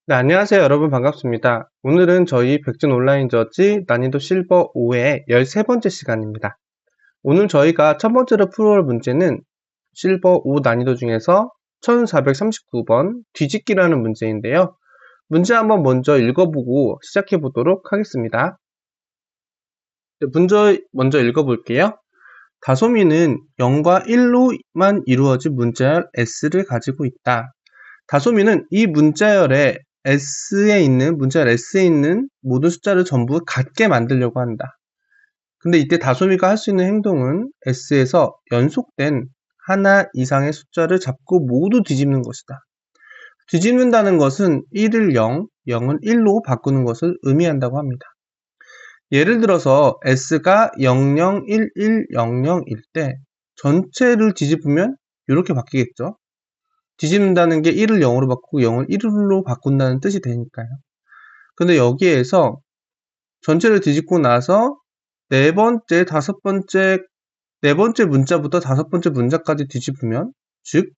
네, 안녕하세요. 여러분 반갑습니다. 오늘은 저희 백준 온라인 저지 난이도 실버 5의 13번째 시간입니다. 오늘 저희가 첫 번째로 풀어볼 문제는 실버 5 난이도 중에서 1439번 뒤집기라는 문제인데요. 문제 한번 먼저 읽어보고 시작해 보도록 하겠습니다. 먼저 읽어볼게요. 다소미는 0과 1로만 이루어진 문자열 S를 가지고 있다. 다소미는 이 문자열에 문자열 S에 있는 모든 숫자를 전부 같게 만들려고 한다. 근데 이때 다소미가 할 수 있는 행동은 S에서 연속된 하나 이상의 숫자를 잡고 모두 뒤집는 것이다. 뒤집는다는 것은 1을 0, 0은 1로 바꾸는 것을 의미한다고 합니다. 예를 들어서 S가 001100일 때 전체를 뒤집으면 이렇게 바뀌겠죠. 뒤집는다는 게 1을 0으로 바꾸고 0을 1로 바꾼다는 뜻이 되니까요. 근데 여기에서 전체를 뒤집고 나서 네 번째 문자부터 다섯 번째 문자까지 뒤집으면, 즉,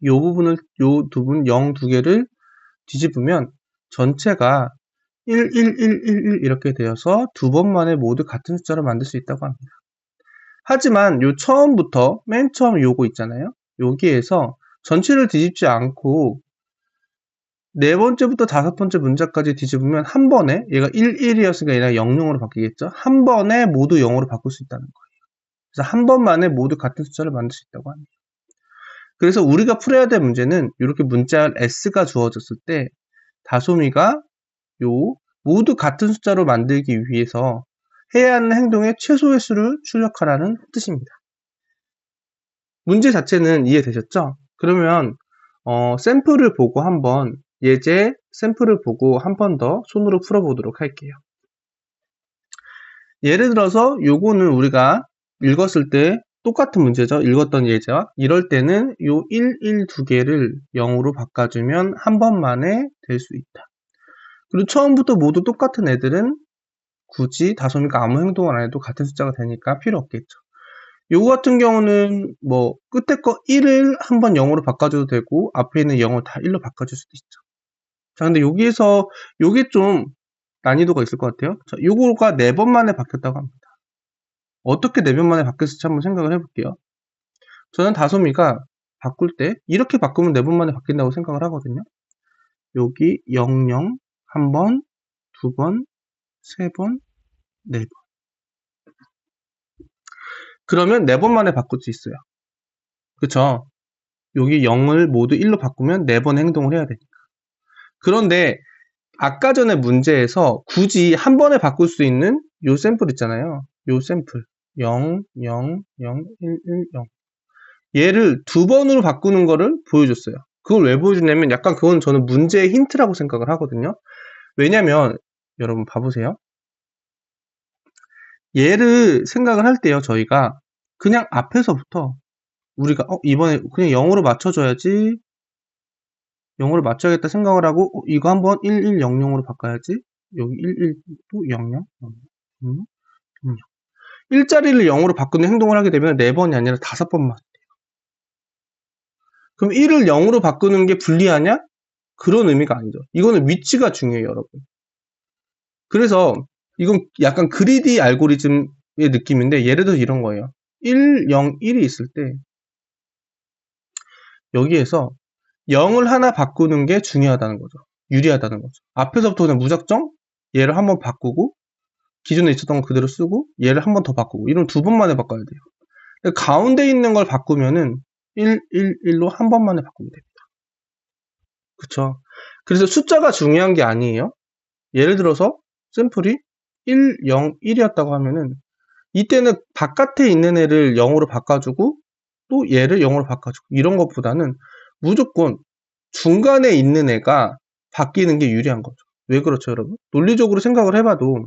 요 부분 0 두 개를 뒤집으면 전체가 11111 이렇게 되어서 두 번 만에 모두 같은 숫자를 만들 수 있다고 합니다. 하지만 맨 처음 요거 있잖아요. 여기에서 전체를 뒤집지 않고 네 번째부터 다섯 번째 문자까지 뒤집으면 한 번에, 얘가 11이었으니까 얘가 00으로 바뀌겠죠? 한 번에 모두 0으로 바꿀 수 있다는 거예요. 그래서 한 번 만에 모두 같은 숫자를 만들 수 있다고 합니다. 그래서 우리가 풀어야 될 문제는 이렇게 문자열 S가 주어졌을 때 다소미가 모두 같은 숫자로 만들기 위해서 해야 하는 행동의 최소의 수를 출력하라는 뜻입니다. 문제 자체는 이해되셨죠? 그러면 샘플을 보고 한번 예제 샘플을 보고 한 번 더 손으로 풀어보도록 할게요. 예를 들어서 요거는 우리가 읽었을 때 똑같은 문제죠. 읽었던 예제와 이럴 때는 요 1, 두 개를 0으로 바꿔주면 한 번 만에 될 수 있다. 그리고 처음부터 모두 똑같은 애들은 굳이 다소미가 아무 행동을 안 해도 같은 숫자가 되니까 필요 없겠죠. 요거 같은 경우는 뭐 끝에 거 1을 한번 0으로 바꿔줘도 되고 앞에 있는 0을 다 1로 바꿔줄 수도 있죠. 자, 근데 여기에서 요게 좀 난이도가 있을 것 같아요. 자, 요거가 4번 만에 바뀌었다고 합니다. 어떻게 4번 만에 바뀌었을지 한번 생각을 해볼게요. 저는 다소미가 바꿀 때 이렇게 바꾸면 4번 만에 바뀐다고 생각을 하거든요. 여기 00 한 번, 두 번, 세 번, 네 번. 그러면 4번 만에 바꿀 수 있어요. 그쵸? 여기 0을 모두 1로 바꾸면 4번 행동을 해야 되니까. 그런데 아까 전에 문제에서 굳이 한 번에 바꿀 수 있는 요 샘플 있잖아요. 요 샘플 0, 0, 0, 1, 1, 0 얘를 두 번으로 바꾸는 거를 보여줬어요. 그걸 왜 보여주냐면 약간 그건 저는 문제의 힌트라고 생각을 하거든요. 왜냐면 여러분 봐보세요. 얘를 생각을 할 때요. 저희가 그냥 앞에서부터 우리가 이번에 그냥 0으로 맞춰줘야지 0으로 맞춰야겠다 생각을 하고 이거 한번 1100으로 바꿔야지 여기 11도 00 00 00 1자리를 0으로 바꾸는 행동을 하게 되면 4번이 아니라 5번만 돼요. 그럼 1을 0으로 바꾸는 게 불리하냐? 그런 의미가 아니죠. 이거는 위치가 중요해요, 여러분. 그래서 이건 약간 그리디 알고리즘의 느낌인데 예를 들어서 이런 거예요. 1, 0, 1이 있을 때 여기에서 0을 하나 바꾸는 게 중요하다는 거죠. 유리하다는 거죠. 앞에서부터 그냥 무작정 얘를 한번 바꾸고 기존에 있었던 거 그대로 쓰고 얘를 한 번 더 바꾸고 이런 두 번 만에 바꿔야 돼요. 가운데 있는 걸 바꾸면은 1, 1, 1로 한 번 만에 바꾸면 됩니다. 그쵸? 그래서 숫자가 중요한 게 아니에요. 예를 들어서 샘플이 1, 0, 1이었다고 하면은 이때는 바깥에 있는 애를 0으로 바꿔주고 또 얘를 0으로 바꿔주고 이런 것보다는 무조건 중간에 있는 애가 바뀌는 게 유리한 거죠. 왜 그렇죠, 여러분? 논리적으로 생각을 해봐도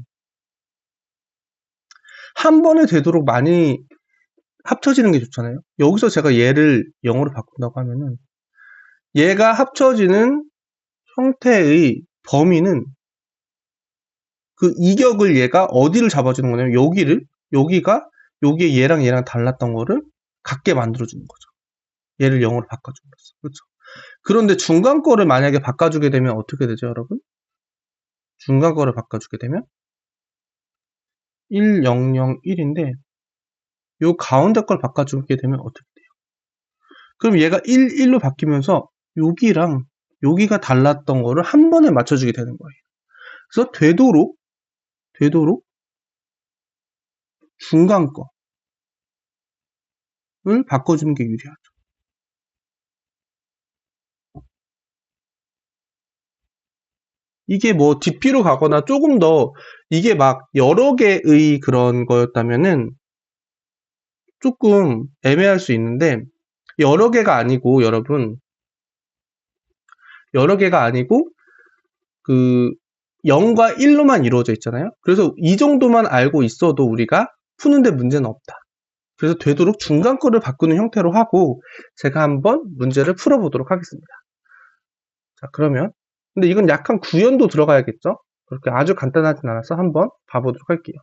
한 번에 되도록 많이 합쳐지는 게 좋잖아요. 여기서 제가 얘를 0으로 바꾼다고 하면은 얘가 합쳐지는 형태의 범위는 그 이격을 얘가 어디를 잡아주는 거냐면 여기가 얘랑 달랐던 거를 같게 만들어주는 거죠. 얘를 0으로 바꿔줌으로써. 그렇죠? 그런데 중간 거를 만약에 바꿔주게 되면 어떻게 되죠, 여러분? 중간 거를 바꿔주게 되면 1001인데 요 가운데 걸 바꿔주게 되면 어떻게 돼요? 그럼 얘가 1로 바뀌면서 여기랑 여기가 달랐던 거를 한 번에 맞춰주게 되는 거예요. 그래서 되도록 중간 거를 바꿔주는 게 유리하죠. 이게 뭐 DP로 가거나 조금 더 이게 막 여러 개의 그런 거였다면은 조금 애매할 수 있는데 여러 개가 아니고 여러분 여러 개가 아니고 그 0과 1로만 이루어져 있잖아요. 그래서 이 정도만 알고 있어도 우리가 푸는데 문제는 없다. 그래서 되도록 중간 거를 바꾸는 형태로 하고 제가 한번 문제를 풀어보도록 하겠습니다. 자, 그러면 근데 이건 약간 구현도 들어가야겠죠? 그렇게 아주 간단하진 않아서 한번 봐보도록 할게요.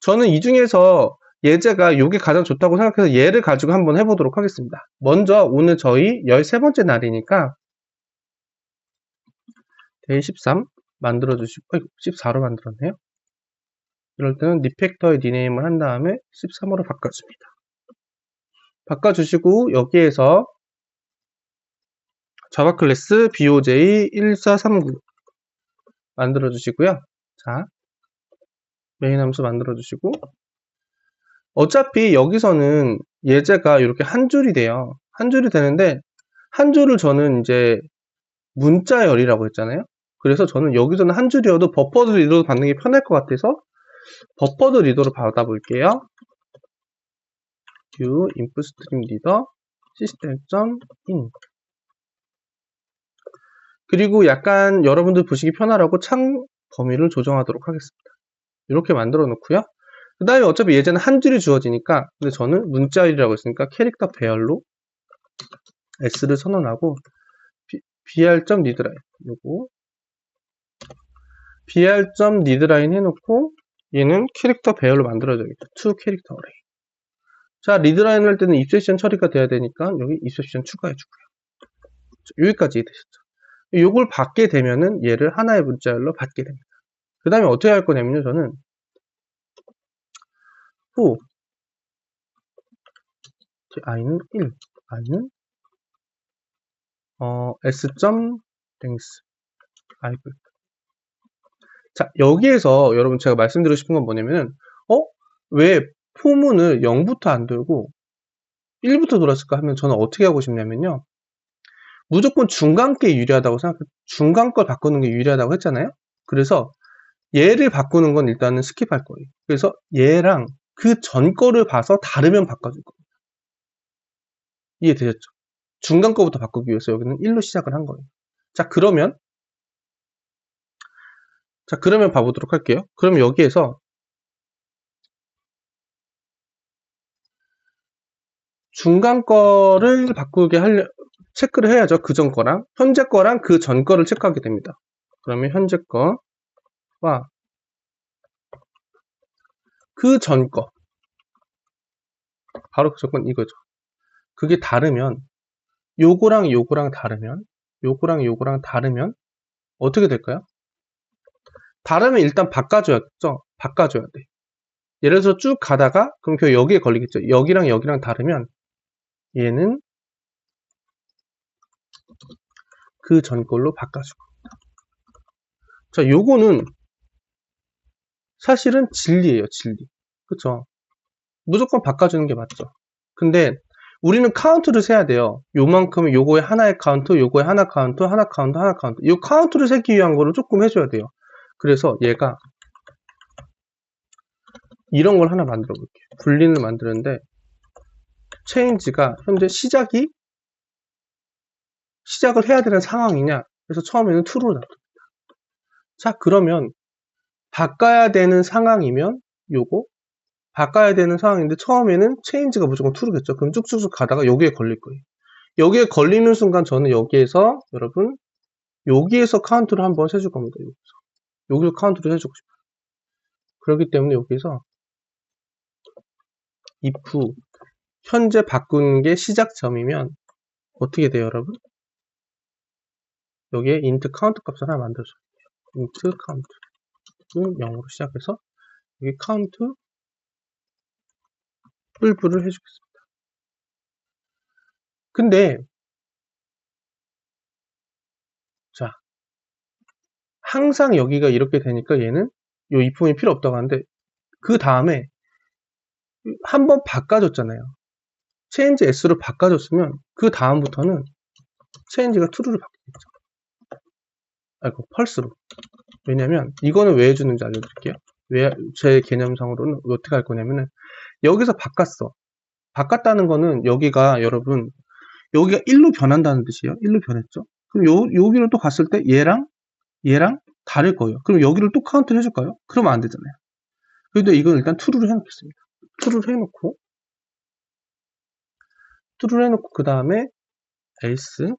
저는 이 중에서 예제가 이게 가장 좋다고 생각해서 얘를 가지고 한번 해보도록 하겠습니다. 먼저 오늘 저희 13번째 날이니까 데이 13 만들어주시고 14로 만들었네요. 이럴 때는 리팩터에 리네임을 한 다음에 13으로 바꿔줍니다. 바꿔주시고 여기에서 자바 클래스 BOJ1439 만들어주시고요. 자, 메인 함수 만들어주시고 어차피 여기서는 예제가 이렇게 한 줄이 돼요. 한 줄이 되는데 한 줄을 저는 이제 문자열이라고 했잖아요. 그래서 저는 여기서는 한 줄이어도 버퍼드 리더로 받는 게 편할 것 같아서 버퍼드 리더로 받아볼게요. q input stream reader system.in 그리고 약간 여러분들 보시기 편하라고 창 범위를 조정하도록 하겠습니다. 이렇게 만들어 놓고요. 그 다음에 어차피 예제는 한 줄이 주어지니까 근데 저는 문자열이라고 했으니까 캐릭터 배열로 s를 선언하고 br.readline 요거 br.readline 해놓고 얘는 캐릭터 배열로 만들어줘야겠죠. to 캐릭터 array. 자, 리드라인을 할 때는 입세션 처리가 돼야 되니까 여기 입세션 추가해주고요. 여기까지 되셨죠. 요걸 받게 되면은 얘를 하나의 문자열로 받게 됩니다. 그 다음에 어떻게 할 거냐면요. 저는 후 i는 1, i는 s.length i. 자, 여기에서 여러분 제가 말씀드리고 싶은 건 뭐냐면은 왜 포문을 0부터 안 돌고 1부터 돌았을까 하면 저는 어떻게 하고 싶냐면요. 무조건 중간께 유리하다고 생각해요. 중간 걸 바꾸는 게 유리하다고 했잖아요. 그래서 얘를 바꾸는 건 일단은 스킵할 거예요. 그래서 얘랑 그 전 거를 봐서 다르면 바꿔줄 겁니다. 이해되셨죠? 중간 거부터 바꾸기 위해서 여기는 1로 시작을 한 거예요. 자, 그러면 봐보도록 할게요. 그럼 여기에서 중간 거를 바꾸게 하려 체크를 해야죠. 그 전 거랑 현재 거랑 그 전 거를 체크하게 됩니다. 그러면 현재 거와 그 전 거 바로 그 조건 이거죠. 그게 다르면 요거랑 요거랑 다르면 어떻게 될까요? 다르면 일단 바꿔줘야겠죠. 바꿔줘야 돼. 예를 들어서 쭉 가다가 그럼 그 여기에 걸리겠죠. 여기랑 여기랑 다르면 얘는 그 전 걸로 바꿔주고. 자, 요거는 사실은 진리예요, 진리. 그쵸? 무조건 바꿔주는 게 맞죠. 근데 우리는 카운트를 세야 돼요. 요만큼은 요거의 하나의 카운트, 요거의 하나 카운트, 하나 카운트, 하나 카운트. 요 카운트를 세기 위한 거를 조금 해줘야 돼요. 그래서 얘가 이런 걸 하나 만들어 볼게요. 분리를 만드는데 체인지가 현재 시작을 해야 되는 상황이냐. 그래서 처음에는 true로 놔둡니다. 자, 그러면 바꿔야 되는 상황이면 요거 바꿔야 되는 상황인데 처음에는 체인지가 무조건 true겠죠. 그럼 쭉쭉쭉 가다가 여기에 걸릴 거예요. 여기에 걸리는 순간 저는 여기에서 여러분 여기에서 카운트를 한번 세줄 겁니다. 여기서 카운트를 해주고 싶어요. 그렇기 때문에 여기서 if 현재 바꾼 게 시작점이면 어떻게 돼요, 여러분? 여기에 int count 값을 하나 만들어줘요. int count 0으로 시작해서 여기 count 뿔뿔을 해주겠습니다. 근데 자, 항상 여기가 이렇게 되니까 얘는 요 if문이 필요 없다고 하는데 그 다음에 한번 바꿔줬잖아요. change s로 바꿔줬으면 그 다음부터는 change가 true로 바뀌겠죠. 아이고, false로. 왜냐면 이거는 왜 해주는지 알려드릴게요. 왜 제 개념상으로는 어떻게 할 거냐면은 여기서 바꿨다는 거는 여기가 여러분 여기가 1로 변한다는 뜻이에요. 1로 변했죠. 그럼 여기로 또 갔을 때 얘랑 다를 거예요. 그럼 여기를 또 카운트를 해줄까요? 그러면 안 되잖아요. 그런데 이건 일단 true를 해놓겠습니다. true를 해놓고 그 다음에 else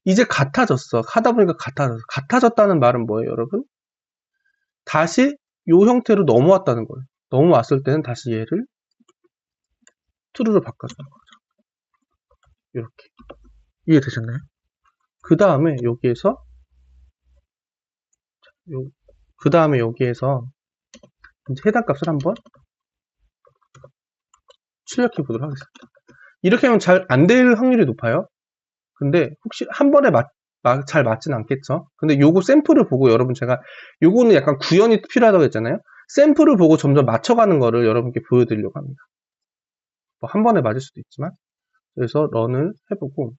이제 같아졌어. 하다 보니까 같아졌어. 같아졌다는 말은 뭐예요, 여러분? 다시 요 형태로 넘어왔다는 거예요. 넘어왔을 때는 다시 얘를 true로 바꿔주는 거죠. 이렇게. 이해되셨나요? 그 다음에 여기에서 이제 해당 값을 한번 출력해 보도록 하겠습니다. 이렇게 하면 잘 안 될 확률이 높아요. 근데 혹시 한 번에 잘 맞진 않겠죠. 근데 요거 샘플을 보고 여러분 제가 요거는 약간 구현이 필요하다고 했잖아요. 샘플을 보고 점점 맞춰가는 거를 여러분께 보여드리려고 합니다. 뭐 한 번에 맞을 수도 있지만 그래서 런을 해보고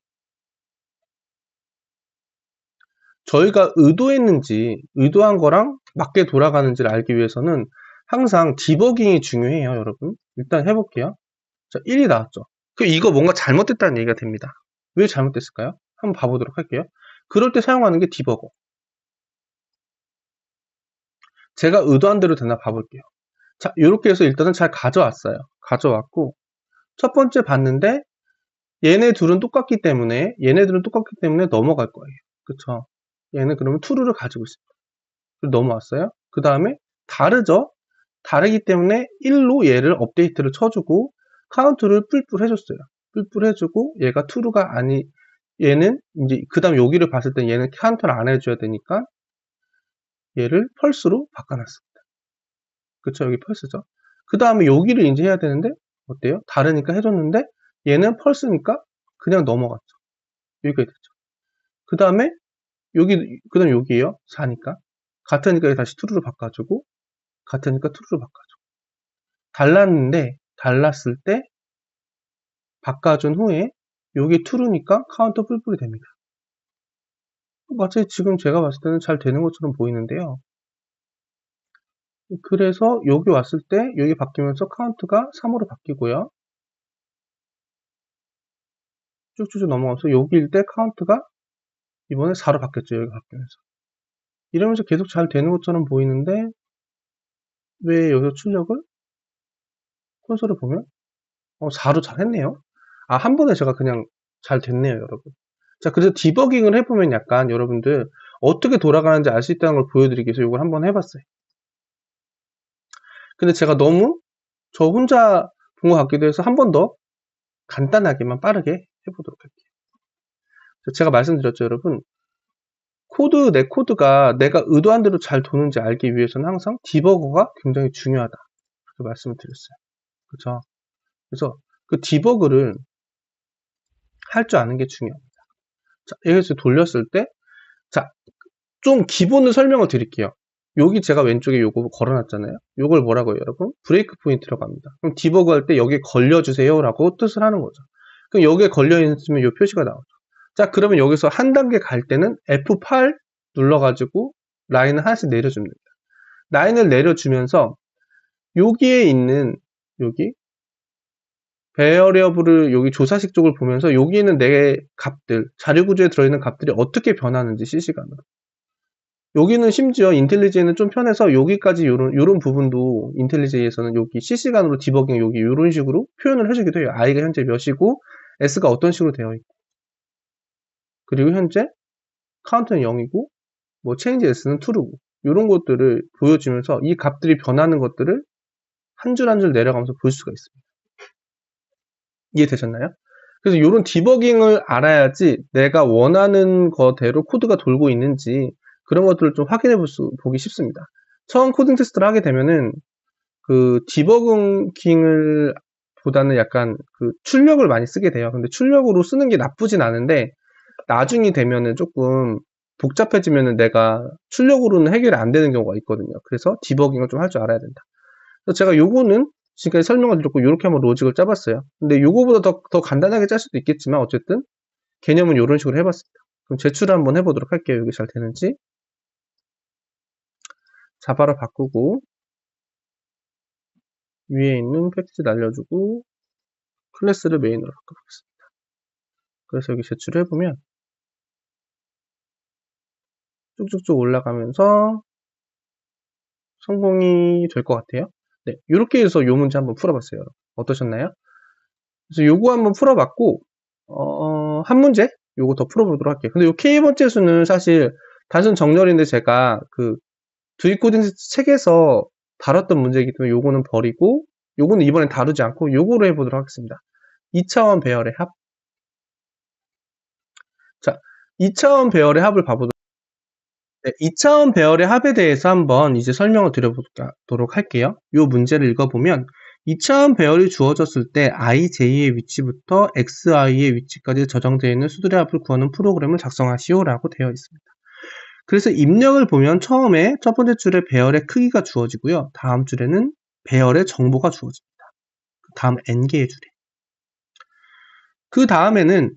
저희가 의도한 거랑 맞게 돌아가는지를 알기 위해서는 항상 디버깅이 중요해요, 여러분. 일단 해볼게요. 자, 1이 나왔죠. 그럼 이거 뭔가 잘못됐다는 얘기가 됩니다. 왜 잘못됐을까요? 한번 봐보도록 할게요. 그럴 때 사용하는 게 디버거. 제가 의도한 대로 되나 봐볼게요. 자, 이렇게 해서 일단은 잘 가져왔어요. 가져왔고 첫 번째 봤는데 얘네들은 똑같기 때문에 넘어갈 거예요. 그쵸? 얘는 그러면 true를 가지고 있습니다. 넘어왔어요. 그 다음에 다르죠? 다르기 때문에 1로 얘를 업데이트를 쳐주고 카운트를 뿔뿔 해줬어요. 뿔뿔 해주고 얘가 true가 얘는 이제 그 다음 여기를 봤을 때 얘는 카운트를 안 해줘야 되니까 얘를 false로 바꿔놨습니다. 그쵸? 여기 false죠? 그 다음에 여기를 이제 해야 되는데 어때요? 다르니까 해줬는데 얘는 false니까 그냥 넘어갔죠. 여기까지 됐죠. 그 다음에 여기에요. 4니까. 같으니까 다시 true로 바꿔주고 같으니까 true로 바꿔줘. 달랐을 때 바꿔준 후에 여기 true니까 카운터 뿔뿔이 됩니다. 마치 지금 제가 봤을 때는 잘 되는 것처럼 보이는데요. 그래서 여기 왔을 때 여기 바뀌면서 카운트가 3으로 바뀌고요. 쭉쭉 넘어가서 여기일 때 카운트가 이번에 4로 바뀌었죠. 여기 바뀌면서. 이러면서 계속 잘 되는 것처럼 보이는데 왜 여기서 출력을 콘솔을 보면 4로 잘 했네요. 한 번에 제가 그냥 잘 됐네요, 여러분. 자, 그래서 디버깅을 해보면 약간 여러분들 어떻게 돌아가는지 알 수 있다는 걸 보여드리기 위해서 이걸 한번 해봤어요. 근데 제가 너무 저 혼자 본 것 같기도 해서 한 번 더 간단하게만 빠르게 해보도록 할게요. 제가 말씀드렸죠, 여러분. 내 코드가 내가 의도한 대로 잘 도는지 알기 위해서는 항상 디버거가 굉장히 중요하다. 그렇게 말씀을 드렸어요. 그렇죠? 그래서 그 디버그를 할 줄 아는 게 중요합니다. 자, 여기서 돌렸을 때, 자, 좀 기본을 설명을 드릴게요. 여기 제가 왼쪽에 요거 걸어놨잖아요. 요걸 뭐라고 해요, 여러분? 브레이크 포인트라고 합니다. 그럼 디버그 할 때 여기에 걸려주세요 라고 뜻을 하는 거죠. 그럼 여기에 걸려있으면 요 표시가 나오죠. 자, 그러면 여기서 한 단계 갈 때는 F8 눌러가지고 라인을 하나씩 내려줍니다. 라인을 내려주면서 여기에 있는 여기 베어리어블을 여기 조사식 쪽을 보면서 여기 있는 내 값들, 자료구조에 들어있는 값들이 어떻게 변하는지 실시간으로. 여기는 심지어 인텔리제는 좀 편해서 여기까지 요런 부분도 인텔리제에서는 여기 실시간으로 디버깅 여기 요런 식으로 표현을 해주기도 해요. i가 현재 몇이고 s가 어떤 식으로 되어 있고 그리고 현재 카운트는 0이고 뭐 change s는 true고 요런 것들을 보여주면서 이 값들이 변하는 것들을 한 줄 한 줄 내려가면서 볼 수가 있습니다. 이해되셨나요? 그래서 이런 디버깅을 알아야지 내가 원하는 거대로 코드가 돌고 있는지 그런 것들을 좀 확인해 보기 쉽습니다. 처음 코딩 테스트를 하게 되면은 그 디버깅을 보다는 약간 그 출력을 많이 쓰게 돼요. 근데 출력으로 쓰는 게 나쁘진 않은데 나중이 되면은 조금 복잡해지면은 내가 출력으로는 해결이 안 되는 경우가 있거든요. 그래서 디버깅을 좀 할 줄 알아야 된다. 그래서 제가 요거는 지금까지 설명을 드렸고 이렇게 한번 로직을 짜봤어요. 근데 요거보다 더 간단하게 짤 수도 있겠지만 어쨌든 개념은 이런 식으로 해봤습니다. 그럼 제출을 한번 해보도록 할게요. 여기 잘 되는지. 자바로 바꾸고 위에 있는 패키지 날려주고 클래스를 메인으로 바꿔보겠습니다. 그래서 여기 제출을 해보면 쭉쭉쭉 올라가면서 성공이 될 것 같아요. 네, 이렇게 해서 요 문제 한번 풀어봤어요. 어떠셨나요? 그래서 요거 한번 풀어봤고 한 문제 요거 더 풀어보도록 할게요. 근데 요 K번째 수는 사실 단순 정렬인데 제가 그 두입 코딩 책에서 다뤘던 문제이기 때문에 요거는 버리고 요거는 이번엔 다루지 않고 요거로 해보도록 하겠습니다. 2차원 배열의 합. 자, 2차원 배열의 합을 봐보도록. 네, 2차원 배열의 합에 대해서 한번 이제 설명을 드려보도록 할게요. 요 문제를 읽어보면 2차원 배열이 주어졌을 때 ij의 위치부터 xi의 위치까지 저장되어 있는 수들의 합을 구하는 프로그램을 작성하시오 라고 되어 있습니다. 그래서 입력을 보면 처음에 첫 번째 줄에 배열의 크기가 주어지고요. 다음 줄에는 배열의 정보가 주어집니다. 다음 n개의 줄에. 그 다음에는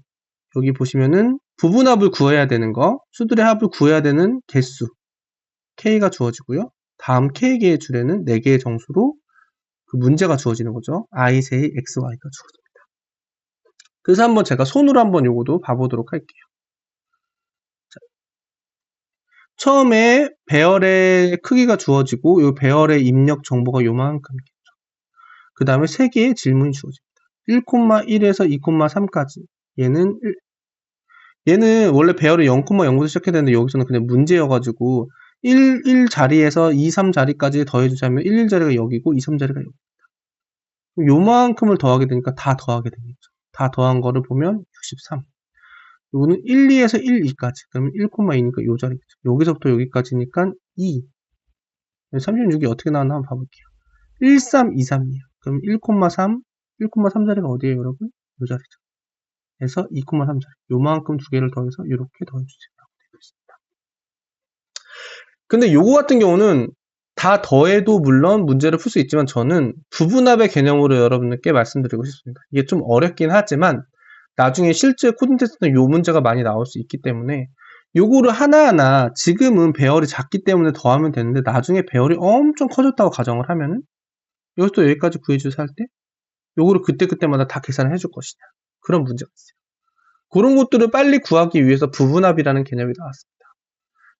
여기 보시면은 부분합을 구해야 되는 거, 수들의 합을 구해야 되는 개수 k가 주어지고요. 다음 k개의 줄에는 4개의 정수로 그 문제가 주어지는 거죠. i, j, x, y가 주어집니다. 그래서 한번 제가 손으로 한번 요거도 봐보도록 할게요. 자, 처음에 배열의 크기가 주어지고 이 배열의 입력 정보가 요만큼이겠죠. 그 다음에 3개의 질문이 주어집니다. 1,1에서 2,3까지 얘는 원래 배열이 0,0부터 시작해야 되는데 여기서는 그냥 문제여가지고 1 자리에서 2, 3 자리까지 더해주자면 1 자리가 여기고 2, 3 자리가 여기. 요만큼을 더하게 되니까 다 더하게 되겠죠. 다 더한 거를 보면 63. 요거는 1, 2에서 1, 2까지. 그러면 1,2니까 요 자리겠죠. 여기서부터 여기까지니까 2. 36이 어떻게 나왔나 한번 봐볼게요. 1323이에요. 그럼 1,3, 1,3 자리가 어디에요, 여러분? 요 자리죠. 그래서 2,3 자리. 요만큼 두 개를 더해서 이렇게 더해주세요. 되어 있습니다. 근데 요거 같은 경우는 다 더해도 물론 문제를 풀 수 있지만 저는 부분합의 개념으로 여러분들께 말씀드리고 싶습니다. 이게 좀 어렵긴 하지만 나중에 실제 코딩 테스트는 요 문제가 많이 나올 수 있기 때문에 요거를 하나하나 지금은 배열이 작기 때문에 더하면 되는데 나중에 배열이 엄청 커졌다고 가정을 하면은 여기서 여기까지 구해주세요 할 때 요거를 그때그때마다 다 계산을 해줄 것이냐 그런 문제가 있어요. 그런 것들을 빨리 구하기 위해서 부분합이라는 개념이 나왔습니다.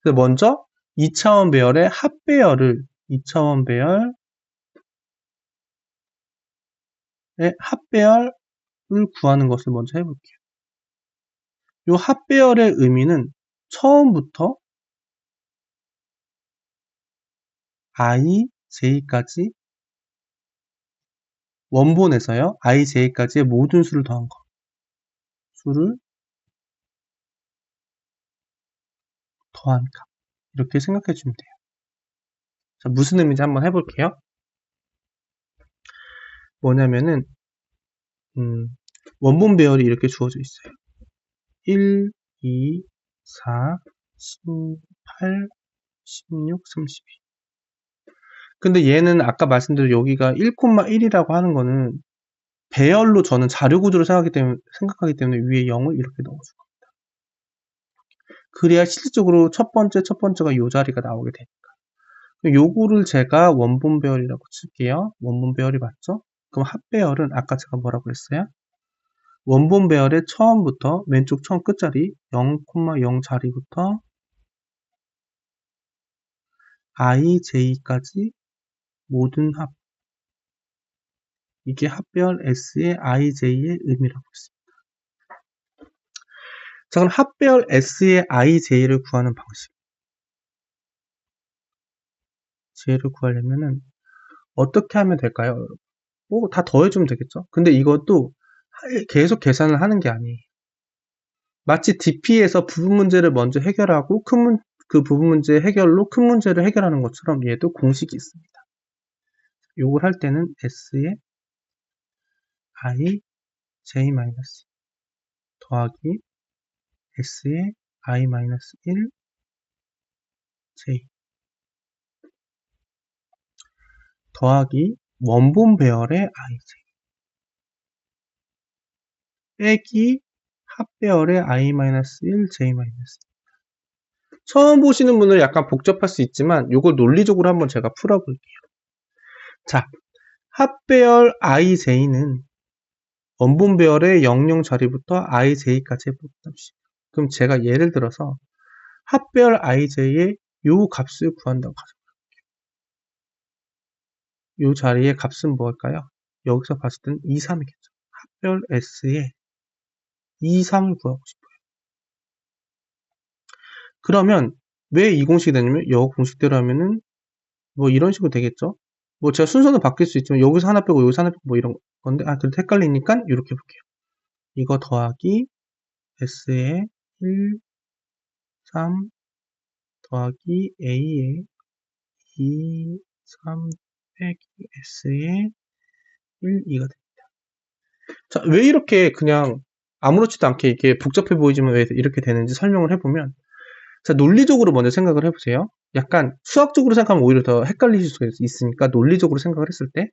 그래서 먼저 2차원 배열의 합배열을 2차원 배열의 합배열을 구하는 것을 먼저 해볼게요. 이 합배열의 의미는 처음부터 i, j까지 원본에서요. i, j까지의 모든 수를 더한 거. 수를 더한 값. 이렇게 생각해 주면 돼요. 자, 무슨 의미인지 한번 해볼게요. 뭐냐면은 원본 배열이 이렇게 주어져 있어요. 1, 2, 4, 18, 16, 32. 근데 얘는 아까 말씀드린 여기가 1,1이라고 하는 거는 배열로 저는 자료 구조를 생각하기 때문에 위에 0을 이렇게 넣어줄 겁니다. 그래야 실질적으로 첫 번째가 이 자리가 나오게 되니까. 요거를 제가 원본 배열이라고 칠게요. 원본 배열이 맞죠? 그럼 합배열은 아까 제가 뭐라고 했어요? 원본 배열의 처음부터 왼쪽 처음 끝자리 0,0 자리부터 i, j까지 모든 합. 이게 합배열 S의 ij의 의미라고 했습니다. 자, 그럼 합배열 S의 ij를 구하는 방식. j를 구하려면은 어떻게 하면 될까요, 여러분? 다 더해주면 되겠죠? 근데 이것도 계속 계산을 하는 게 아니에요. 마치 DP에서 부분 문제를 먼저 해결하고 그 부분 문제 해결로 큰 문제를 해결하는 것처럼 얘도 공식이 있습니다. 요걸 할 때는 S에 I J- 더하기 S에 I-1 J 더하기 원본 배열의 IJ 빼기 합배열의 I-1 J-. 처음 보시는 분은 약간 복잡할 수 있지만 요걸 논리적으로 한번 제가 풀어볼게요. 자, 합배열 IJ는 원본 배열의 00 자리부터 IJ까지 해봅시다. 그럼 제가 예를 들어서 합배열 IJ의 요 값을 구한다고 하죠. 요 자리의 값은 뭘까요? 여기서 봤을 때는 2, 3이겠죠. 합배열 S의 2, 3을 구하고 싶어요. 그러면 왜 이 공식이 되냐면 이 공식대로 하면은 뭐 이런 식으로 되겠죠. 뭐 제가 순서는 바뀔 수 있지만 여기서 하나 빼고 여기서 하나 빼고 뭐 이런 건데 그래도 헷갈리니까 이렇게 볼게요. 이거 더하기 S의 1, 3 더하기 A의 2, 3 빼기 S의 1, 2가 됩니다. 자, 왜 이렇게 그냥 아무렇지도 않게 이게 복잡해 보이지만 왜 이렇게 되는지 설명을 해보면 자, 논리적으로 먼저 생각을 해보세요. 약간 수학적으로 생각하면 오히려 더 헷갈리실 수가 있으니까 논리적으로 생각을 했을 때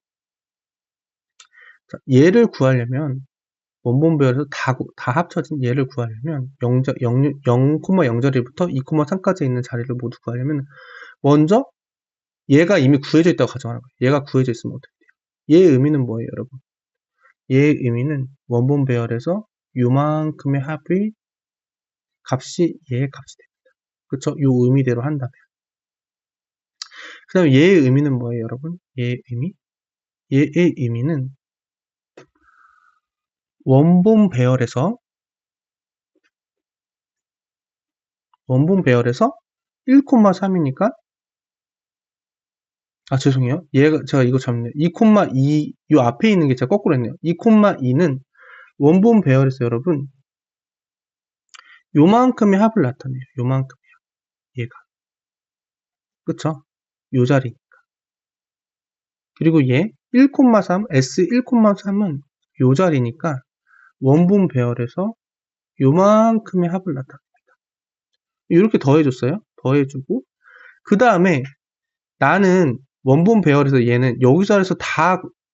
자, 얘를 구하려면 원본 배열에서 다 합쳐진 얘를 구하려면 0,0자리부터 2,3까지 있는 자리를 모두 구하려면 먼저 얘가 이미 구해져 있다고 가정하는 거예요. 얘가 구해져 있으면 어떻게 돼요? 얘의 의미는 뭐예요, 여러분? 얘의 의미는 원본 배열에서 요만큼의 합의 값이 얘의 값이 됩니다. 그쵸? 요 의미대로 한다면. 그 다음에 얘의 의미는 뭐예요, 여러분? 얘의 의미? 얘의 의미는 원본 배열에서 1,3이니까 죄송해요. 제가 이거 잘못했네요. 2,2 요 앞에 있는 게 제가 거꾸로 했네요. 2,2는 원본 배열에서 여러분 요만큼의 합을 나타내요. 요만큼이요. 얘가. 그쵸? 요 자리. 그리고 얘 1,3 S1,3은 요 자리니까 원본 배열에서 요만큼의 합을 나타냅니다. 이렇게 더해줬어요. 더해주고 그 다음에 나는 원본 배열에서 얘는 여기서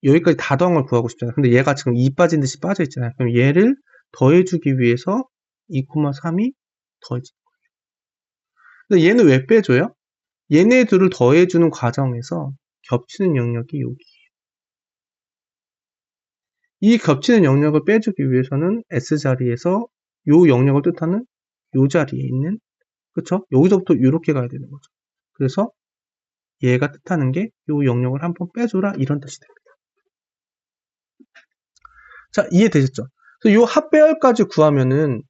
여기까지 다 더한 걸 구하고 싶잖아요. 근데 얘가 지금 2 빠진 듯이 빠져 있잖아요. 그럼 얘를 더해주기 위해서 2,3이 더해진 거예요. 근데 얘는 왜 빼줘요? 얘네 둘을 더해주는 과정에서 겹치는 영역이 여기예요. 이 겹치는 영역을 빼주기 위해서는 S자리에서 요 영역을 뜻하는 요 자리에 있는 그쵸? 여기서부터 이렇게 가야 되는 거죠. 그래서 얘가 뜻하는 게 요 영역을 한번 빼줘라 이런 뜻이 됩니다. 자, 이해되셨죠? 그래서 요 합배열까지 구하면은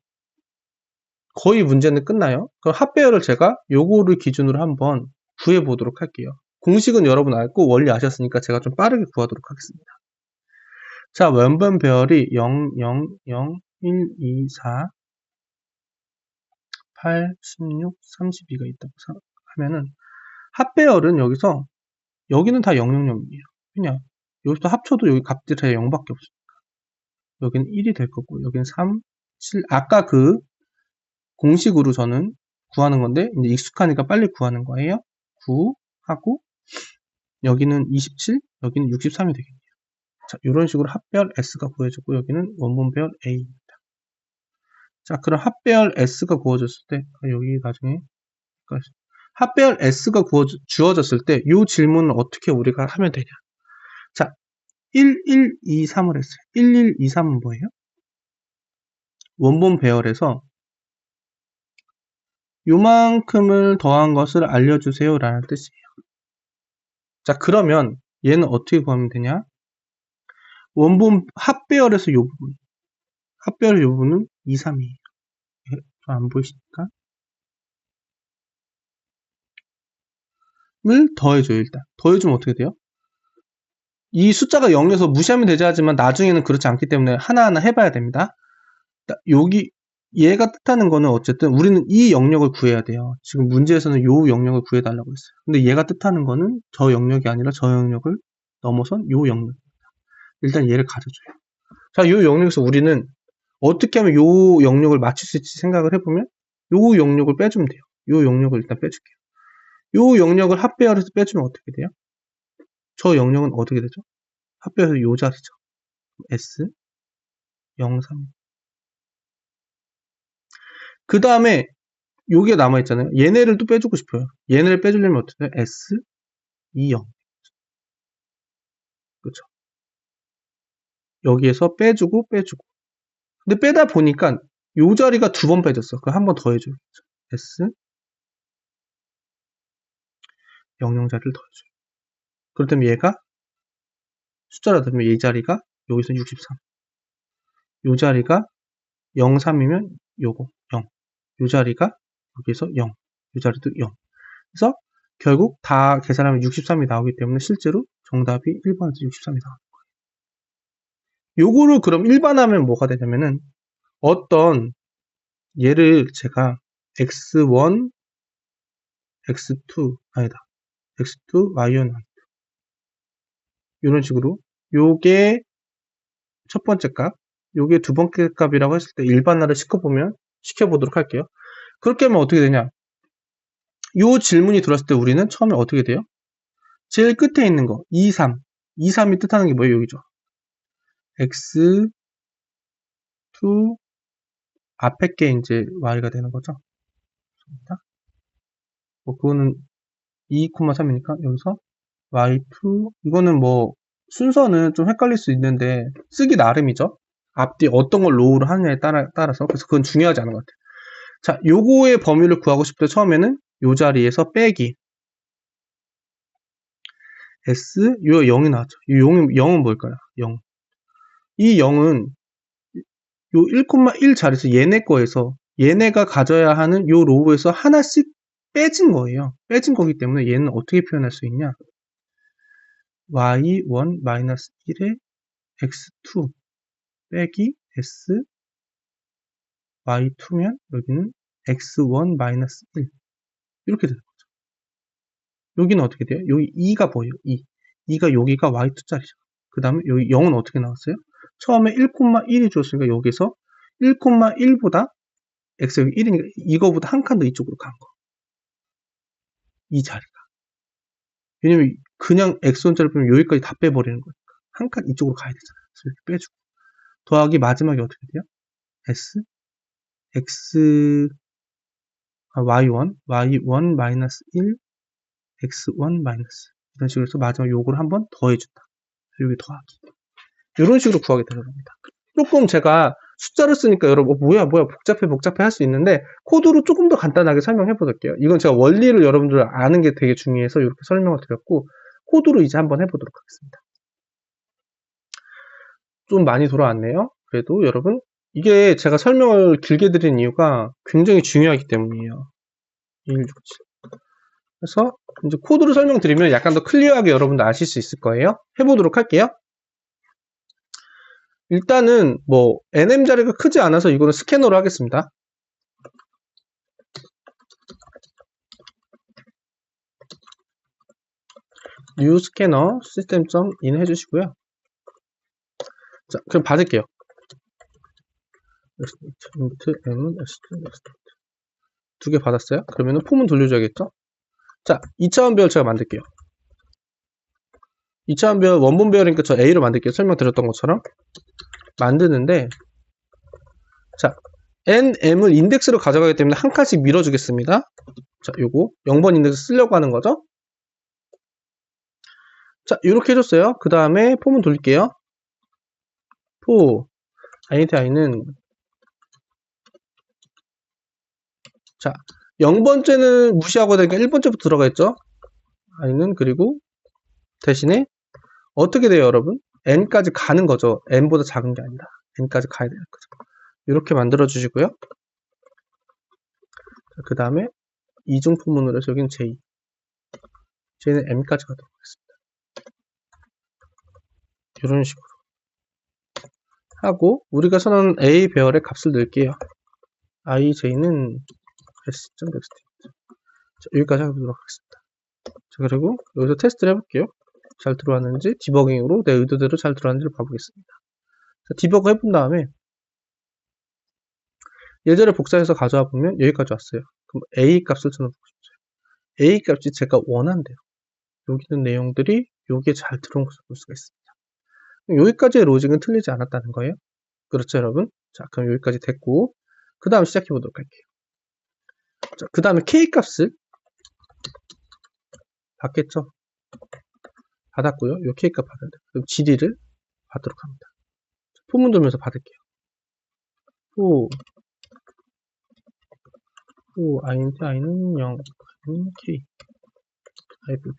거의 문제는 끝나요. 그럼 합배열을 제가 요거를 기준으로 한번 구해보도록 할게요. 공식은 여러분 알고 원리 아셨으니까 제가 좀 빠르게 구하도록 하겠습니다. 자, 원본 배열이 0, 0, 0, 1, 2, 4, 8, 16, 32가 있다고 하면은 합배열은 여기는 다 000이에요. 그냥 여기서 합쳐도 여기 값들이 다 0밖에 없어요. 여기는 1이 될 거고 여기는 3, 7 아까 그 공식으로 저는 구하는 건데 이제 익숙하니까 빨리 구하는 거예요. 9 하고 여기는 27, 여기는 63이 되겠네요. 자, 이런 식으로 합배열 S가 구해졌고 여기는 원본 배열 A입니다. 자, 그럼 합배열 S가 구워졌을 때 여기 나중에 합배열 S가 주어졌을 때 이 질문을 어떻게 우리가 하면 되냐? 자, 1, 1, 2, 3을 했어요. 1, 1, 2, 3은 뭐예요? 원본 배열에서 요만큼을 더한 것을 알려주세요 라는 뜻이에요. 자, 그러면 얘는 어떻게 구하면 되냐? 원본 합배열에서 요 부분. 합배열 요 부분은 2, 3이에요. 안 보이십니까? 을 더해줘요, 일단. 더해주면 어떻게 돼요? 이 숫자가 0에서 무시하면 되지 하지만 나중에는 그렇지 않기 때문에 하나하나 해봐야 됩니다. 여기 얘가 뜻하는 거는 어쨌든 우리는 이 영역을 구해야 돼요. 지금 문제에서는 요 영역을 구해달라고 했어요. 근데 얘가 뜻하는 거는 저 영역이 아니라 저 영역을 넘어선 요 영역입니다. 일단 얘를 가져줘요. 자, 요 영역에서 우리는 어떻게 하면 요 영역을 맞출 수 있을지 생각을 해보면 요 영역을 빼주면 돼요. 요 영역을 일단 빼줄게요. 요 영역을 합배열해서 빼주면 어떻게 돼요? 저 영역은 어떻게 되죠? 합배열해서 요 자리죠. S 0, 3. 그 다음에 요게 남아있잖아요. 얘네를 또 빼주고 싶어요. 얘네를 빼주려면 어떻게 돼요? S 2, 0. 그렇죠. 여기에서 빼주고 빼주고. 근데 빼다 보니까 요 자리가 두 번 빼졌어. 그럼 한 번 더 해줘요. S 00 자리를 더 해줘요. 그렇다면 얘가 숫자로 되면 이 자리가 여기서 63. 요 자리가 03이면 요거 0. 요 자리가 여기서 0. 요 자리도 0. 그래서 결국 다 계산하면 63이 나오기 때문에 실제로 정답이 1번에서 63이 나오는 거예요. 요거를 그럼 일반하면 뭐가 되냐면은 어떤 얘를 제가 x1, x2 아니다. x2, y1 이런 식으로 요게 첫 번째 값, 요게 두 번째 값이라고 했을 때 일반화를 시켜보도록 할게요. 그렇게 하면 어떻게 되냐? 요 질문이 들어왔을 때 우리는 처음에 어떻게 돼요? 제일 끝에 있는 거 2, 3. 2, 3이 뜻하는 게 뭐예요? 여기죠. x2 앞에 게 이제 y가 되는 거죠. 뭐 그거는 2, 3이니까 여기서 y2 이거는 뭐 순서는 좀 헷갈릴 수 있는데 쓰기 나름이죠. 앞뒤 어떤 걸 로우로 하느냐에 따라서 그래서 그건 중요하지 않은 것 같아요. 자, 요거의 범위를 구하고 싶을 때 처음에는 요 자리에서 빼기 S 요 0이 나왔죠. 이 0은 뭘까요? 0. 이 0은 요 1,1 자리에서 얘네 거에서 얘네가 가져야 하는 요 로우에서 하나씩 빼진 거예요. 빼진 거기 때문에 얘는 어떻게 표현할 수 있냐? y1-1의 x2 빼기 s y2면 여기는 x1-1 이렇게 되는 거죠. 여기는 어떻게 돼요? 여기 2가 보여요. 2. 2가 여기가 y2짜리죠. 그 다음에 여기 0은 어떻게 나왔어요? 처음에 1,1이 줬으니까 여기서 1,1보다 x가 1이니까 이거보다 한 칸 더 이쪽으로 간 거. 이 자리가. 왜냐면 그냥 x1자리 빼면 여기까지 다 빼버리는 거니까. 한 칸 이쪽으로 가야 되잖아요. 그래서 이렇게 빼주고. 더하기 마지막에 어떻게 돼요? s x y1 y1-1 x1 마이너스 이런 식으로 해서 마지막 요걸 한번 더해준다. 여기 더하기. 이런 식으로 구하게 되는 겁니다. 조금 제가 숫자를 쓰니까 여러분 뭐야 복잡해 할 수 있는데 코드로 조금 더 간단하게 설명해 볼게요. 이건 제가 원리를 여러분들 아는 게 되게 중요해서 이렇게 설명을 드렸고 코드로 이제 한번 해보도록 하겠습니다. 좀 많이 돌아왔네요. 그래도 여러분 이게 제가 설명을 길게 드린 이유가 굉장히 중요하기 때문이에요. 2167. 그래서 이제 코드로 설명드리면 약간 더 클리어하게 여러분들 아실 수 있을 거예요. 해보도록 할게요. 일단은 뭐 nm 자리가 크지 않아서 이거는 스캐너로 하겠습니다. new scanner system.in 해주시고요. 자, 그럼 받을게요. 두 개 받았어요. 그러면은 폼은 돌려줘야겠죠? 자, 2차원 배열 제가 만들게요. 2차원 배열 원본 배열이니까 저 A로 만들게요. 설명드렸던 것처럼 만드는데 자, nm을 인덱스로 가져가기 때문에 한 칸씩 밀어주겠습니다. 자, 요거 0번 인덱스 쓰려고 하는 거죠. 자, 이렇게 해줬어요. 그 다음에 폼은 돌릴게요. identity는 자, 0번째는 무시하고 되니까 1번째부터 들어가겠죠. i는 그리고 대신에 어떻게 돼요, 여러분? n까지 가는 거죠. n보다 작은 게 아니라 n까지 가야 되는 거죠. 이렇게 만들어 주시고요. 그 다음에 이중 포문으로 해서 여기는 j. j는 m까지 가도록 하겠습니다. 이런 식으로 하고 우리가 선언한 A 배열의 값을 넣을게요. ij는 s.next. 여기까지 해보도록 하겠습니다. 자, 그리고 여기서 테스트를 해볼게요. 잘 들어왔는지 디버깅으로 내 의도대로 잘 들어왔는지를 봐보겠습니다. 자, 디버그 해본 다음에 예제를 복사해서 가져와 보면 여기까지 왔어요. 그럼 A 값을 저는 보고 싶죠. A 값이 제가 원한대요. 여기 있는 내용들이 여기에 잘 들어온 것을 볼 수가 있습니다. 여기까지의 로직은 틀리지 않았다는 거예요. 그렇죠, 여러분? 자, 그럼 여기까지 됐고 그 다음 시작해 보도록 할게요. 자, 그 다음에 K 값을 받겠죠? 받았고요. 요 K 값 받아야 돼요. 그럼 GD를 받도록 합니다. 포문 돌면서 받을게요. i인데 i는 0, i는 k, i 부분.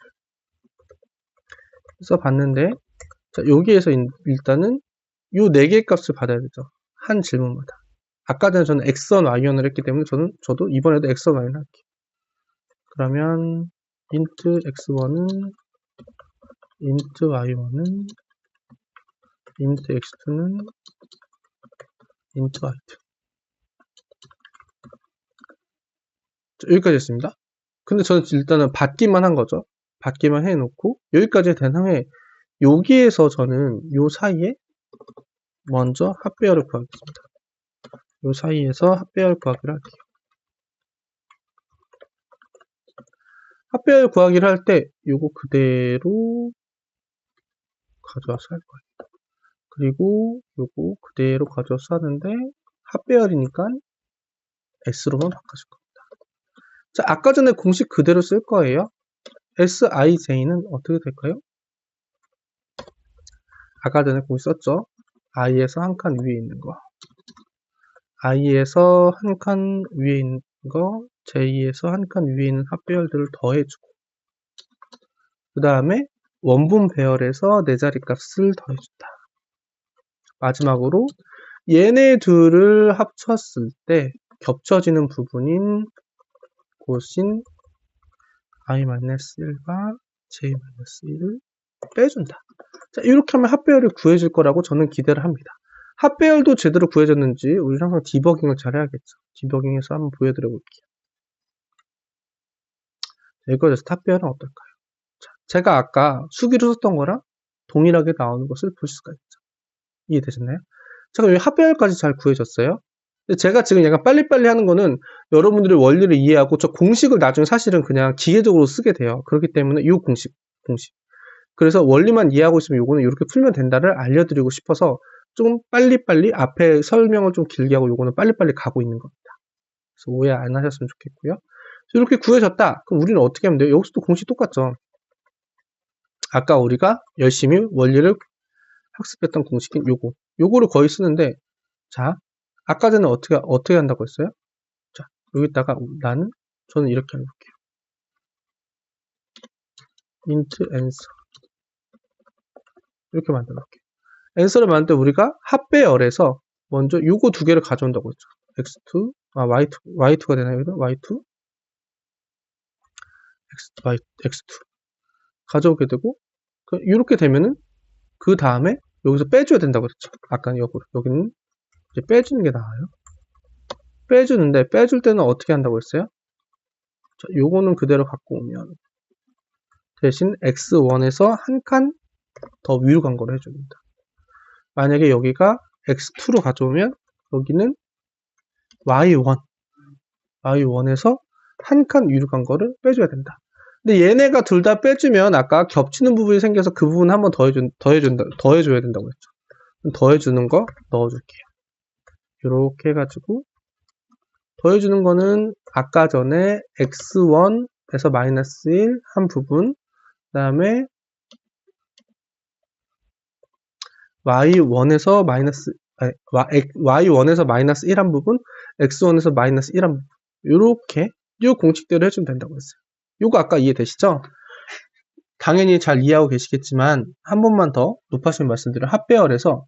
그래서 봤는데, 자, 여기에서 일단은 요 4개의 값을 받아야 되죠. 한 질문마다. 아까 전에 저는 x1, y1을 했기 때문에 저도 이번에도 x1, y1을 할게요. 그러면 int x1은 int y1은 int x2는 int y2. 자, 여기까지 했습니다. 근데 저는 일단은 받기만 한 거죠. 받기만 해놓고 여기까지 된 후에 여기에서 저는 요 사이에 먼저 합배열을 구하겠습니다. 요 사이에서 합배열 구하기를 할게요. 합배열 구하기를 할 때 요거 그대로 가져와서 할 거예요. 그리고 요거 그대로 가져와서 하는데 합배열이니까 S로만 바꿔줄 겁니다. 자, 아까 전에 공식 그대로 쓸 거예요. Sij는 어떻게 될까요? 아까 전에 공식 썼죠. i에서 한 칸 위에 있는 거, i에서 한 칸 위에 있는 거, j에서 한 칸 위에 있는 합배열들을 더해주고 그 다음에 원분 배열에서 네 자리 값을 더해준다. 마지막으로 얘네 둘을 합쳤을 때 겹쳐지는 부분인 고신 i-1과 j-1을 빼준다. 자, 이렇게 하면 합배열을 구해줄 거라고 저는 기대를 합니다. 합배열도 제대로 구해졌는지 우리 항상 디버깅을 잘 해야겠죠. 디버깅해서 한번 보여드려 볼게요. 이거에서 합배열은 어떨까요? 자, 제가 아까 수기로 썼던 거랑 동일하게 나오는 것을 볼 수가 있죠. 이해되셨나요? 제가 여기 합배열까지 잘 구해졌어요. 제가 지금 약간 빨리빨리 하는 거는 여러분들이 원리를 이해하고 저 공식을 나중에 사실은 그냥 기계적으로 쓰게 돼요. 그렇기 때문에 이 공식. 그래서 원리만 이해하고 있으면 요거는 이렇게 풀면 된다를 알려드리고 싶어서 좀 빨리빨리 앞에 설명을 좀 길게 하고 요거는 빨리빨리 가고 있는 겁니다. 그래서 오해 안 하셨으면 좋겠고요. 이렇게 구해졌다. 그럼 우리는 어떻게 하면 돼요? 여기서도 공식 똑같죠. 아까 우리가 열심히 원리를 학습했던 공식인 요거를 거의 쓰는데, 자, 아까 전에 어떻게 한다고 했어요? 자, 여기다가 저는 이렇게 해볼게요. int answer. 이렇게 만들어 볼게요. answer를 만들 때 우리가 합배열에서 먼저 요거 두 개를 가져온다고 했죠. x2, y2가 되나요? y2, x2. 가져오게 되고, 이렇게 되면은, 그 다음에 여기서 빼줘야 된다고 했죠. 아까 여기는 이제 빼주는 게 나아요. 빼주는데, 빼줄 때는 어떻게 한다고 했어요? 자, 요거는 그대로 갖고 오면, 대신 x1에서 한 칸 더 위로 간 거를 해줍니다. 만약에 여기가 x2로 가져오면, 여기는 y1에서 한 칸 위로 간 거를 빼줘야 된다. 근데 얘네가 둘 다 빼주면 아까 겹치는 부분이 생겨서 그 부분 한번 더해줘야 된다고 했죠. 더해주는 거 넣어줄게요. 이렇게 해가지고 더해주는 거는 아까 전에 x1에서 마이너스 1 한 부분, 그 다음에 y1에서 마이너스 1 한 부분, x1에서 마이너스 1 한 부분, 이렇게 이 공식대로 해주면 된다고 했어요. 이거 아까 이해되시죠? 당연히 잘 이해하고 계시겠지만 한 번만 더 높아지면 말씀드려. 합배열에서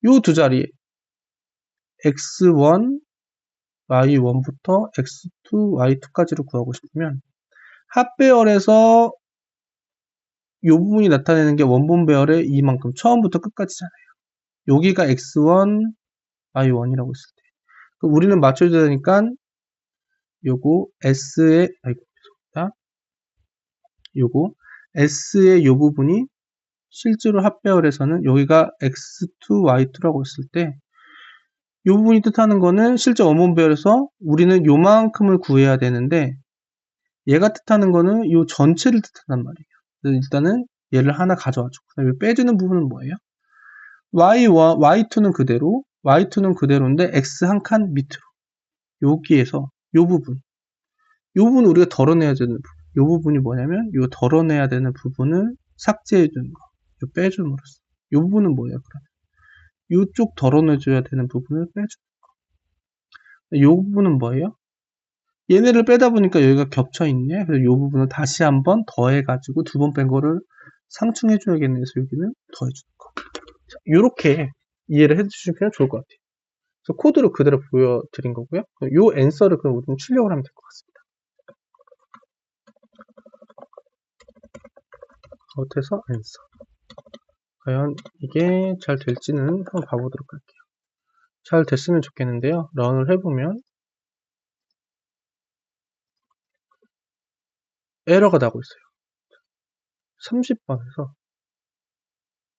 이 두 자리 x1, y1부터 x2, y2까지를 구하고 싶으면 합배열에서 요 부분이 나타내는 게 원본 배열의 이만큼 처음부터 끝까지잖아요. 여기가 x1, y1이라고 했을 때. 그럼 우리는 맞춰줘야 되니까 요거 s의 요거 s의 요 부분이 실제로 합배열에서는 여기가 x2, y2라고 했을 때 이 부분이 뜻하는 거는 실제 원본 배열에서 우리는 요만큼을 구해야 되는데 얘가 뜻하는 거는 이 전체를 뜻한단 말이에요. 그래서 일단은 얘를 하나 가져와줘. 그다음에 빼주는 부분은 뭐예요? y1, y2는 그대로, y2는 그대로인데 x 한 칸 밑으로 여기에서 요 부분 우리가 덜어내야 되는 부분 요 부분이 뭐냐면 요 덜어내야 되는 부분을 삭제해 주는 거, 요 빼줌으로써 요 부분은 뭐예요? 그러면 요쪽 덜어내줘야 되는 부분을 빼주는 거. 요 부분은 뭐예요? 얘네를 빼다 보니까 여기가 겹쳐 있네. 그래서 이 부분을 다시 한번 더해가지고 두 번 뺀 거를 상충해 줘야겠네. 그래서 여기는 더해주는 거. 이렇게 이해를 해주시면 좋을 것 같아요. 그래서 코드를 그대로 보여드린 거고요. 이 앤서를 그럼 우리는 출력을 하면 될 것 같습니다. 아웃에서 앤서. 과연 이게 잘 될지는 한번 봐보도록 할게요. 잘 됐으면 좋겠는데요. 런을 해보면 에러가 나고 있어요. 30번에서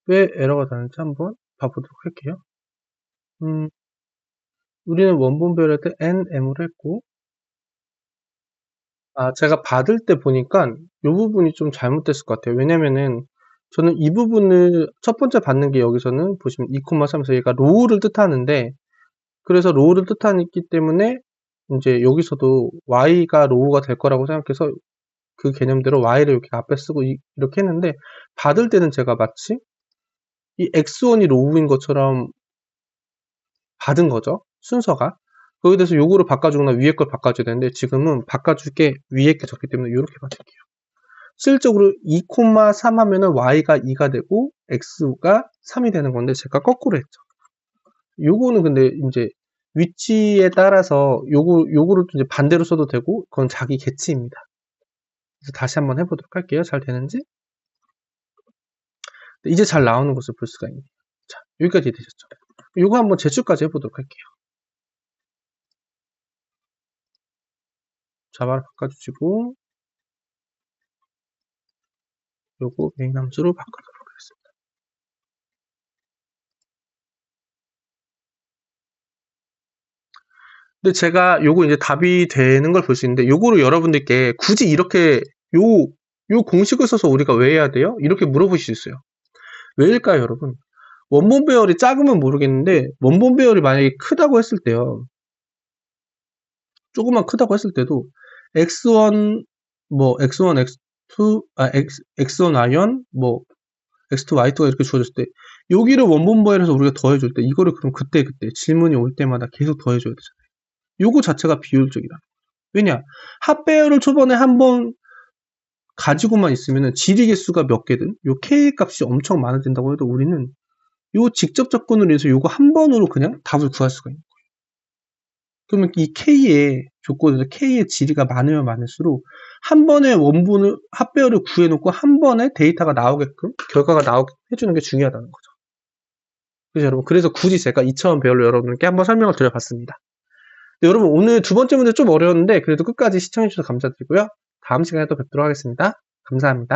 왜 에러가 나는지 한번 봐보도록 할게요. 우리는 원본 배열할 때 NM으로 했고, 제가 받을 때 보니까 이 부분이 좀 잘못됐을 것 같아요. 왜냐면은 저는 이 부분을 첫 번째 받는 게 여기서는 보시면 2,3에서 얘가 로우를 뜻하는데, 그래서 로우를 뜻하기 때문에 이제 여기서도 y가 로우가 될 거라고 생각해서 그 개념대로 y를 이렇게 앞에 쓰고 이렇게 했는데, 받을 때는 제가 마치 이 x1이 로우인 것처럼 받은 거죠. 순서가. 거기에 대해서 요거를 바꿔주거나 위에 걸 바꿔줘야 되는데 지금은 바꿔줄 게 위에 게 적기 때문에 이렇게 받을게요. 실적으로 2,3 하면은 y가 2가 되고 x가 3이 되는 건데 제가 거꾸로 했죠. 요거는 근데 이제 위치에 따라서 요거를 이제 반대로 써도 되고 그건 자기 개치입니다. 그래서 다시 한번 해보도록 할게요. 잘 되는지. 이제 잘 나오는 것을 볼 수가 있네요. 자, 여기까지 되셨죠? 요거 한번 제출까지 해보도록 할게요. 자바를 바꿔주시고 요거 메인 함수로 바꿔도록 하겠습니다. 근데 제가 요거 이제 답이 되는 걸 볼 수 있는데 요거를 여러분들께 굳이 이렇게 요 공식을 써서 우리가 왜 해야 돼요? 이렇게 물어보실 수 있어요. 왜일까요, 여러분? 원본 배열이 작으면 모르겠는데 원본 배열이 만약에 크다고 했을 때요. 조금만 크다고 했을 때도 x1 뭐 x1 x2 x1 y1 뭐 x2 y2가 이렇게 주어졌을 때 여기를 원본 배열에서 우리가 더해줄 때 이거를 그럼 그때 질문이 올 때마다 계속 더해줘야 되잖아요. 요거 자체가 비효율적이다. 왜냐? 합배열을 초반에 한번 가지고만 있으면 지리 개수가 몇 개든 요 k 값이 엄청 많아진다고 해도 우리는 요 직접 접근으로 해서 요거 한 번으로 그냥 답을 구할 수가 있는 거예요. 그러면 이 k의 조건에서 k의 지리가 많으면 많을수록 한 번에 원본을 합배열을 구해놓고 한 번에 데이터가 나오게끔 결과가 나오게 해주는 게 중요하다는 거죠. 그래서 여러분 그래서 굳이 제가 2차원 배열로 여러분께 한번 설명을 드려봤습니다. 네, 여러분 오늘 두 번째 문제 좀 어려웠는데 그래도 끝까지 시청해주셔서 감사드리고요. 다음 시간에 또 뵙도록 하겠습니다. 감사합니다.